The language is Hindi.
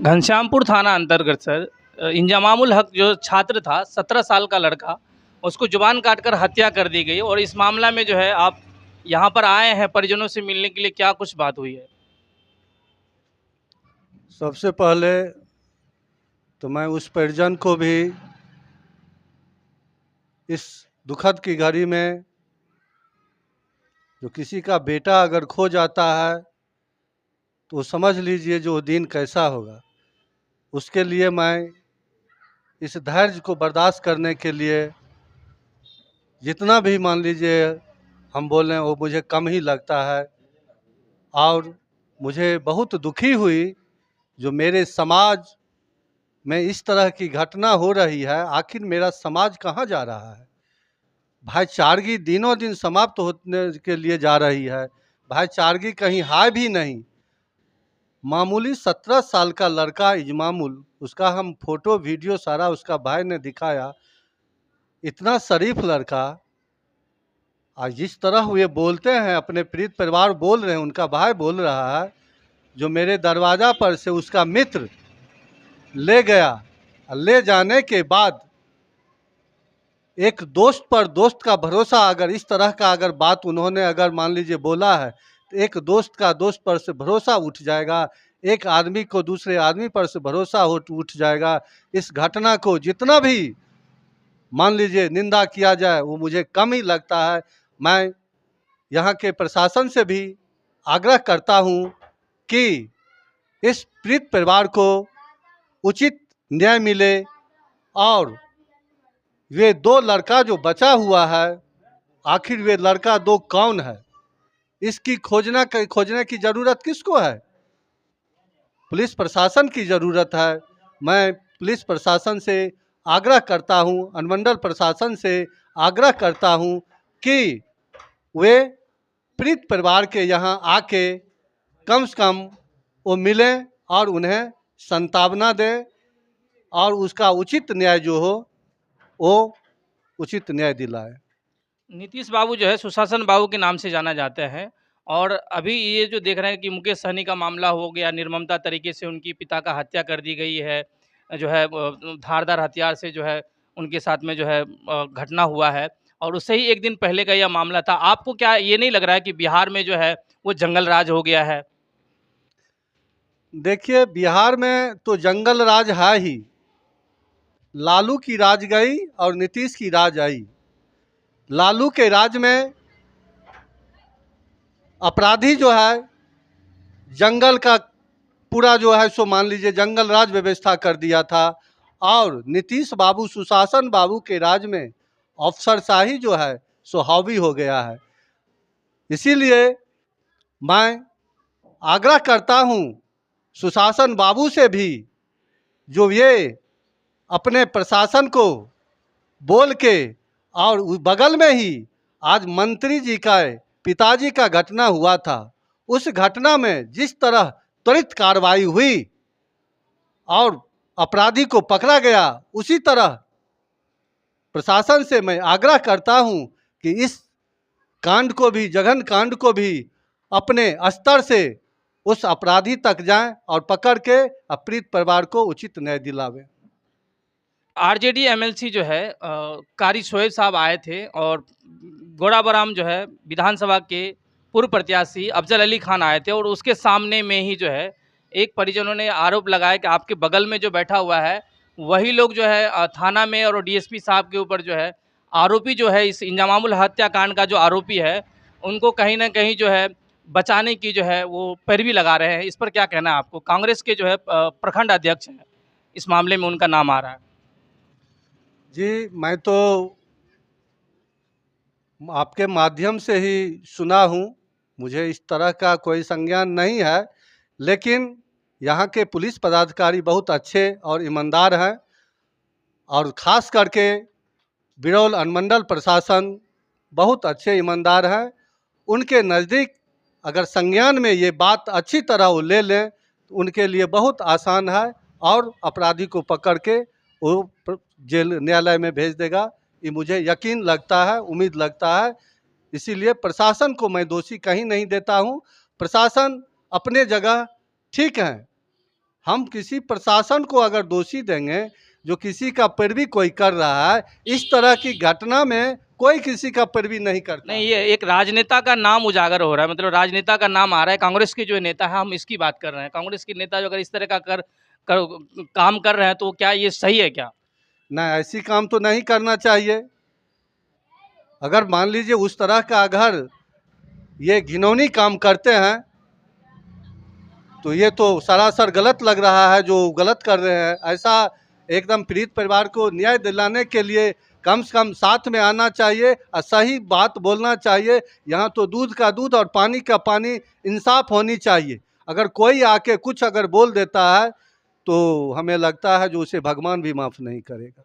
घनश्यामपुर थाना अंतर्गत सर इंजमामुल हक जो छात्र था 17 साल का लड़का, उसको जुबान काटकर हत्या कर दी गई। और इस मामला में जो है आप यहाँ पर आए हैं परिजनों से मिलने के लिए, क्या कुछ बात हुई है? सबसे पहले तो मैं उस परिजन को भी इस दुखद की घड़ी में, जो किसी का बेटा अगर खो जाता है तो समझ लीजिए जो दिन कैसा होगा, उसके लिए मैं इस धैर्य को बर्दाश्त करने के लिए जितना भी मान लीजिए हम बोलें वो मुझे कम ही लगता है। और मुझे बहुत दुखी हुई जो मेरे समाज में इस तरह की घटना हो रही है। आखिर मेरा समाज कहाँ जा रहा है? भाईचारगी दिनों दिन समाप्त होने के लिए जा रही है। भाईचारगी कहीं है भी नहीं। मामूली 17 साल का लड़का इजमामुल, उसका हम फोटो वीडियो सारा उसका भाई ने दिखाया। इतना शरीफ लड़का, आज जिस तरह ये बोलते हैं, अपने प्रीत परिवार बोल रहे हैं, उनका भाई बोल रहा है, जो मेरे दरवाज़ा पर से उसका मित्र ले गया, ले जाने के बाद एक दोस्त पर दोस्त का भरोसा, अगर इस तरह का अगर बात उन्होंने अगर मान लीजिए बोला है, तो एक दोस्त का दोस्त पर से भरोसा उठ जाएगा, एक आदमी को दूसरे आदमी पर से भरोसा उठ जाएगा। इस घटना को जितना भी मान लीजिए निंदा किया जाए वो मुझे कम ही लगता है। मैं यहाँ के प्रशासन से भी आग्रह करता हूँ कि इस पीड़ित परिवार को उचित न्याय मिले और वे दो लड़का जो बचा हुआ है, आखिर वे लड़का दो कौन है, इसकी खोजने की ज़रूरत किसको है? पुलिस प्रशासन की ज़रूरत है। मैं पुलिस प्रशासन से आग्रह करता हूं, अनुमंडल प्रशासन से आग्रह करता हूं कि वे पीड़ित परिवार के यहां आके कम से कम वो मिलें और उन्हें सांत्वना दें और उसका उचित न्याय जो हो वो उचित न्याय दिलाए। नीतीश बाबू जो है सुशासन बाबू के नाम से जाना जाते हैं। और अभी ये जो देख रहे हैं कि मुकेश सहनी का मामला हो गया, निर्ममता तरीके से उनकी पिता का हत्या कर दी गई है, जो है धारदार हथियार से जो है उनके साथ में जो है घटना हुआ है। और उससे ही एक दिन पहले का यह मामला था। आपको क्या ये नहीं लग रहा है कि बिहार में जो है वो जंगल राज हो गया है? देखिए, बिहार में तो जंगल राज है ही। लालू की राज गई और नीतीश की राज आई। लालू के राज में अपराधी जो है जंगल का पूरा जो है सो मान लीजिए जंगल राज व्यवस्था कर दिया था। और नीतीश बाबू सुशासन बाबू के राज में अफसरशाही जो है सो हावी हो गया है। इसीलिए मैं आग्रह करता हूं सुशासन बाबू से भी, जो ये अपने प्रशासन को बोल के, और बगल में ही आज मंत्री जी का पिताजी का घटना हुआ था, उस घटना में जिस तरह त्वरित कार्रवाई हुई और अपराधी को पकड़ा गया, उसी तरह प्रशासन से मैं आग्रह करता हूं कि इस कांड को भी, जघन्य कांड को भी अपने स्तर से उस अपराधी तक जाएं और पकड़ के पीड़ित परिवार को उचित न्याय दिलावें। आरजेडी एमएलसी जो है कारी शोएब साहब आए थे और गोड़ाबराम जो है विधानसभा के पूर्व प्रत्याशी अफजल अली खान आए थे। और उसके सामने में ही जो है एक परिजनों ने आरोप लगाया कि आपके बगल में जो बैठा हुआ है वही लोग जो है थाना में और डीएसपी साहब के ऊपर जो है आरोपी जो है इस इंजमामुल हत्याकांड का जो आरोपी है उनको कहीं ना कहीं जो है बचाने की जो है वो पैरवी लगा रहे हैं। इस पर क्या कहना है आपको? कांग्रेस के जो है प्रखंड अध्यक्ष हैं, इस मामले में उनका नाम आ रहा है। जी, मैं तो आपके माध्यम से ही सुना हूँ, मुझे इस तरह का कोई संज्ञान नहीं है। लेकिन यहाँ के पुलिस पदाधिकारी बहुत अच्छे और ईमानदार हैं और ख़ास करके बिरौल अनुमंडल प्रशासन बहुत अच्छे ईमानदार हैं। उनके नज़दीक अगर संज्ञान में ये बात अच्छी तरह वो ले लें तो उनके लिए बहुत आसान है और अपराधी को पकड़ के वो जेल न्यायालय में भेज देगा, ये मुझे यकीन लगता है, उम्मीद लगता है। इसीलिए प्रशासन को मैं दोषी कहीं नहीं देता हूँ। प्रशासन अपने जगह ठीक है। हम किसी प्रशासन को अगर दोषी देंगे, जो किसी का पैरवी कोई कर रहा है, इस तरह की घटना में कोई किसी का पैरवी नहीं करता। नहीं, ये एक राजनेता का नाम उजागर हो रहा है, मतलब राजनेता का नाम आ रहा है। कांग्रेस के जो नेता है, हम इसकी बात कर रहे हैं। कांग्रेस के नेता जो अगर इस तरह का काम कर रहे हैं, तो क्या ये सही है क्या? ना, ऐसी काम तो नहीं करना चाहिए। अगर मान लीजिए उस तरह का अगर ये घिनौनी काम करते हैं, तो ये तो सरासर गलत लग रहा है जो गलत कर रहे हैं। ऐसा एकदम पीड़ित परिवार को न्याय दिलाने के लिए कम से कम साथ में आना चाहिए और सही बात बोलना चाहिए। यहाँ तो दूध का दूध और पानी का पानी, इंसाफ होनी चाहिए। अगर कोई आके कुछ अगर बोल देता है, तो हमें लगता है जो उसे भगवान भी माफ़ नहीं करेगा।